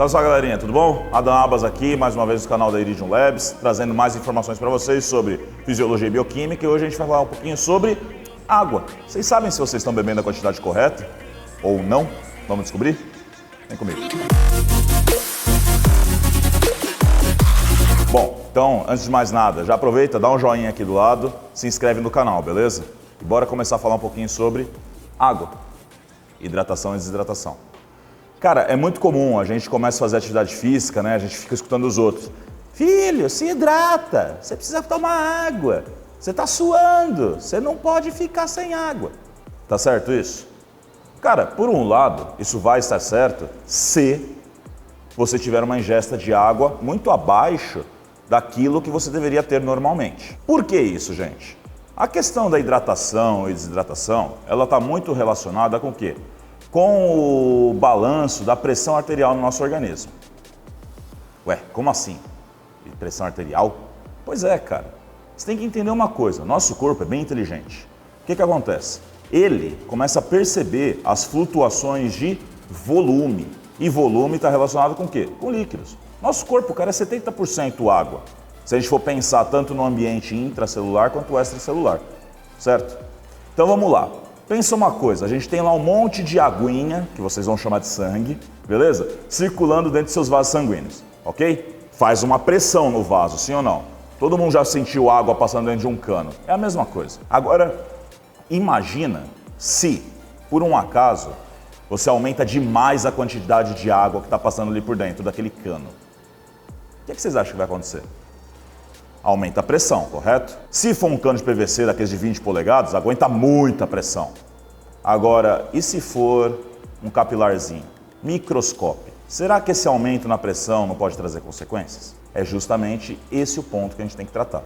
Salve, galerinha, tudo bom? Adam Abas aqui, mais uma vez no canal da Iridium Labs, trazendo mais informações para vocês sobre fisiologia e bioquímica, e hoje a gente vai falar um pouquinho sobre água. Vocês sabem se vocês estão bebendo a quantidade correta ou não? Vamos descobrir? Vem comigo. Bom, então, antes de mais nada, já aproveita, dá um joinha aqui do lado, se inscreve no canal, beleza? E bora começar a falar um pouquinho sobre água, hidratação e desidratação. Cara, é muito comum, a gente começa a fazer atividade física, né? A gente fica escutando os outros. Filho, se hidrata, você precisa tomar água, você tá suando, você não pode ficar sem água. Tá certo isso? Cara, por um lado, isso vai estar certo se você tiver uma ingesta de água muito abaixo daquilo que você deveria ter normalmente. Por que isso, gente? A questão da hidratação e desidratação, ela está muito relacionada com o quê? Com o balanço da pressão arterial no nosso organismo. Ué, como assim? Pressão arterial? Pois é, cara. Você tem que entender uma coisa, nosso corpo é bem inteligente. O que acontece? Ele começa a perceber as flutuações de volume. E volume está relacionado com o quê? Com líquidos. Nosso corpo, cara, é 70% água. Se a gente for pensar tanto no ambiente intracelular quanto extracelular, certo? Então vamos lá. Pensa uma coisa, a gente tem lá um monte de aguinha, que vocês vão chamar de sangue, beleza? Circulando dentro de seus vasos sanguíneos, ok? Faz uma pressão no vaso, sim ou não? Todo mundo já sentiu água passando dentro de um cano. É a mesma coisa. Agora, imagina se, por um acaso, você aumenta demais a quantidade de água que está passando ali por dentro daquele cano. O que vocês acham que vai acontecer? Aumenta a pressão, correto? Se for um cano de PVC daqueles de 20 polegadas, aguenta muita pressão. Agora, e se for um capilarzinho, microscópio? Será que esse aumento na pressão não pode trazer consequências? É justamente esse o ponto que a gente tem que tratar.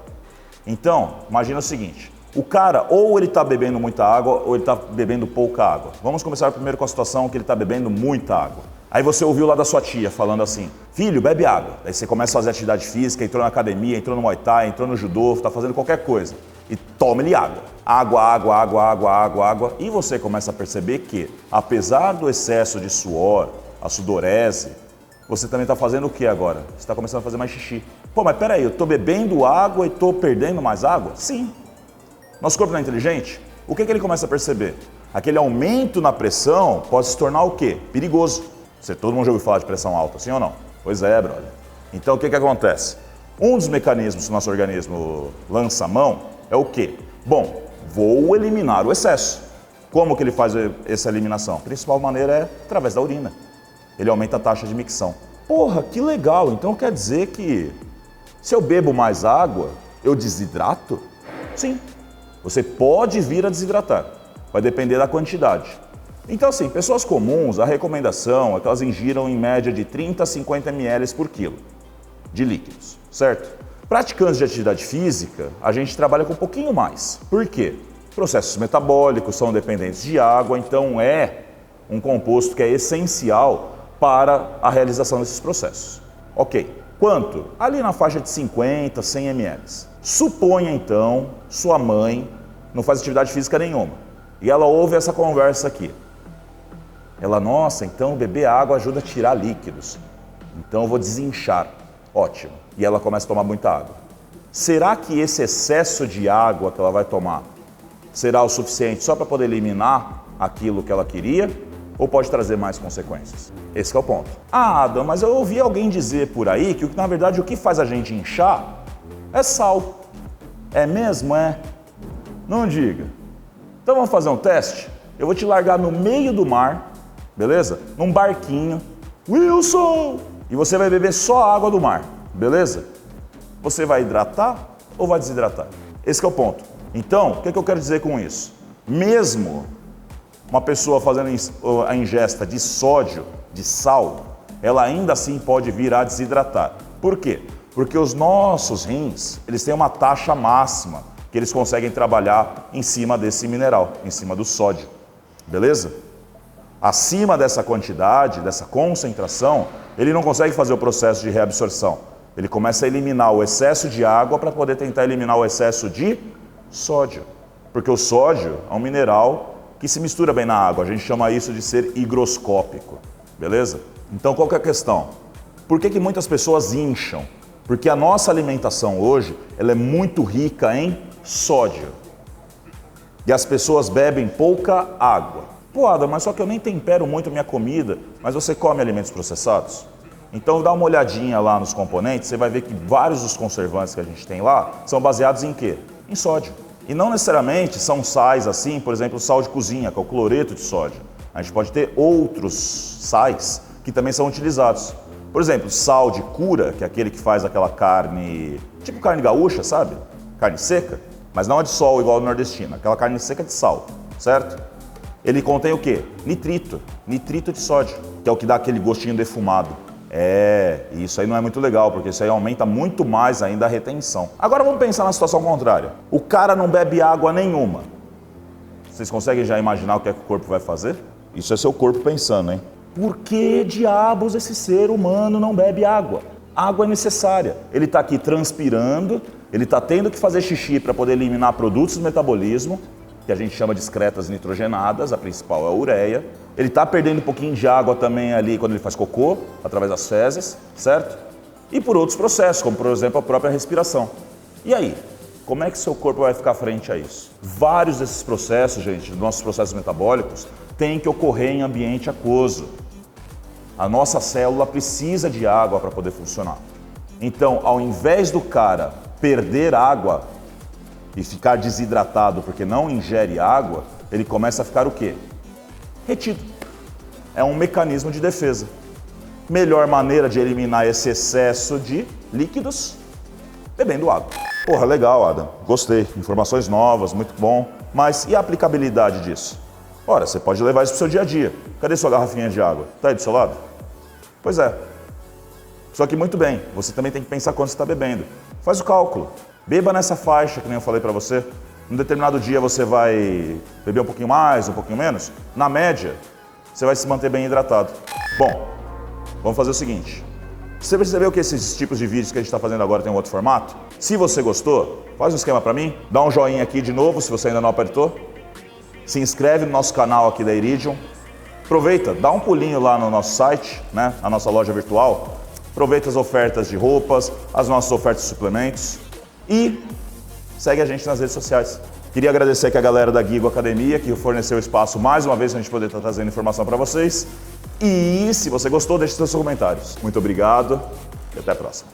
Então, imagina o seguinte, o cara ou ele está bebendo muita água ou ele está bebendo pouca água. Vamos começar primeiro com a situação que ele está bebendo muita água. Aí você ouviu lá da sua tia falando assim, filho, bebe água. Aí você começa a fazer atividade física, entrou na academia, entrou no Muay Thai, entrou no judô, está fazendo qualquer coisa. E tome-lhe água. Água, água, água, água, água, água. E você começa a perceber que, apesar do excesso de suor, a sudorese, você também está fazendo o que agora? Você está começando a fazer mais xixi. Pô, mas peraí, eu estou bebendo água e estou perdendo mais água? Sim. Nosso corpo não é inteligente? O que ele começa a perceber? Aquele aumento na pressão pode se tornar o quê? Perigoso. Todo mundo já ouviu falar de pressão alta, sim ou não? Pois é, brother. Então o que acontece? Um dos mecanismos que o nosso organismo lança a mão é o quê? Bom, vou eliminar o excesso. Como que ele faz essa eliminação? A principal maneira é através da urina. Ele aumenta a taxa de micção. Porra, que legal! Então quer dizer que se eu bebo mais água, eu desidrato? Sim. Você pode vir a desidratar. Vai depender da quantidade. Então assim, pessoas comuns, a recomendação é que elas ingiram em média de 30 a 50 ml por quilo de líquidos, certo? Praticantes de atividade física, a gente trabalha com um pouquinho mais. Por quê? Processos metabólicos são dependentes de água, então é um composto que é essencial para a realização desses processos. Ok, quanto? Ali na faixa de 50, 100 ml. Suponha então, sua mãe não faz atividade física nenhuma e ela ouve essa conversa aqui. Ela, nossa, então beber água ajuda a tirar líquidos. Então eu vou desinchar. Ótimo. E ela começa a tomar muita água. Será que esse excesso de água que ela vai tomar será o suficiente só para poder eliminar aquilo que ela queria? Ou pode trazer mais consequências? Esse é o ponto. Ah, Adam, mas eu ouvi alguém dizer por aí que na verdade o que faz a gente inchar é sal. É mesmo? É? Não diga. Então vamos fazer um teste? Eu vou te largar no meio do mar, beleza? Num barquinho. Wilson! E você vai beber só a água do mar, beleza? Você vai hidratar ou vai desidratar? Esse é o ponto. Então, o que eu quero dizer com isso? Mesmo uma pessoa fazendo a ingesta de sódio, de sal, ela ainda assim pode vir a desidratar. Por quê? Porque os nossos rins, eles têm uma taxa máxima que eles conseguem trabalhar em cima desse mineral, em cima do sódio, beleza? Acima dessa quantidade, dessa concentração, ele não consegue fazer o processo de reabsorção. Ele começa a eliminar o excesso de água para poder tentar eliminar o excesso de sódio. Porque o sódio é um mineral que se mistura bem na água. A gente chama isso de ser higroscópico, beleza? Então qual que é a questão? Por que muitas pessoas incham? Porque a nossa alimentação hoje, ela é muito rica em sódio. E as pessoas bebem pouca água. Pô, Adam, mas só que eu nem tempero muito a minha comida, mas você come alimentos processados? Então dá uma olhadinha lá nos componentes, você vai ver que vários dos conservantes que a gente tem lá são baseados em quê? Em sódio. E não necessariamente são sais assim, por exemplo, o sal de cozinha, que é o cloreto de sódio. A gente pode ter outros sais que também são utilizados. Por exemplo, sal de cura, que é aquele que faz aquela carne, tipo carne gaúcha, sabe? Carne seca, mas não é de sol igual ao nordestino, aquela carne seca de sal, certo? Ele contém o quê? Nitrito, nitrito de sódio, que é o que dá aquele gostinho defumado. E isso aí não é muito legal, porque isso aí aumenta muito mais ainda a retenção. Agora vamos pensar na situação contrária. O cara não bebe água nenhuma. Vocês conseguem já imaginar o que é que o corpo vai fazer? Isso é seu corpo pensando, hein? Por que diabos esse ser humano não bebe água? Água é necessária. Ele está aqui transpirando, ele está tendo que fazer xixi para poder eliminar produtos do metabolismo, que a gente chama de excretas nitrogenadas, a principal é a ureia. Ele está perdendo um pouquinho de água também ali quando ele faz cocô, através das fezes, certo? E por outros processos, como por exemplo a própria respiração. E aí? Como é que seu corpo vai ficar frente a isso? Vários desses processos, gente, dos nossos processos metabólicos, têm que ocorrer em ambiente aquoso. A nossa célula precisa de água para poder funcionar. Então, ao invés do cara perder água e ficar desidratado porque não ingere água, ele começa a ficar o quê? Retido. É um mecanismo de defesa. Melhor maneira de eliminar esse excesso de líquidos? Bebendo água. Porra, legal, Adam. Gostei. Informações novas, muito bom. Mas e a aplicabilidade disso? Ora, você pode levar isso para o seu dia a dia. Cadê sua garrafinha de água? Está aí do seu lado? Pois é. Só que muito bem, você também tem que pensar quanto você está bebendo. Faz o cálculo. Beba nessa faixa, que nem eu falei para você. Num determinado dia você vai beber um pouquinho mais, um pouquinho menos. Na média, você vai se manter bem hidratado. Bom, vamos fazer o seguinte. Você percebeu que esses tipos de vídeos que a gente está fazendo agora tem um outro formato? Se você gostou, faz um esquema para mim. Dá um joinha aqui de novo, se você ainda não apertou. Se inscreve no nosso canal aqui da Iridium. Aproveita, dá um pulinho lá no nosso site, né, na nossa loja virtual. Aproveita as ofertas de roupas, as nossas ofertas de suplementos e segue a gente nas redes sociais. Queria agradecer aqui a galera da Gigo Academia que forneceu espaço mais uma vez para a gente poder estar trazendo informação para vocês. E se você gostou, deixe seus comentários. Muito obrigado e até a próxima.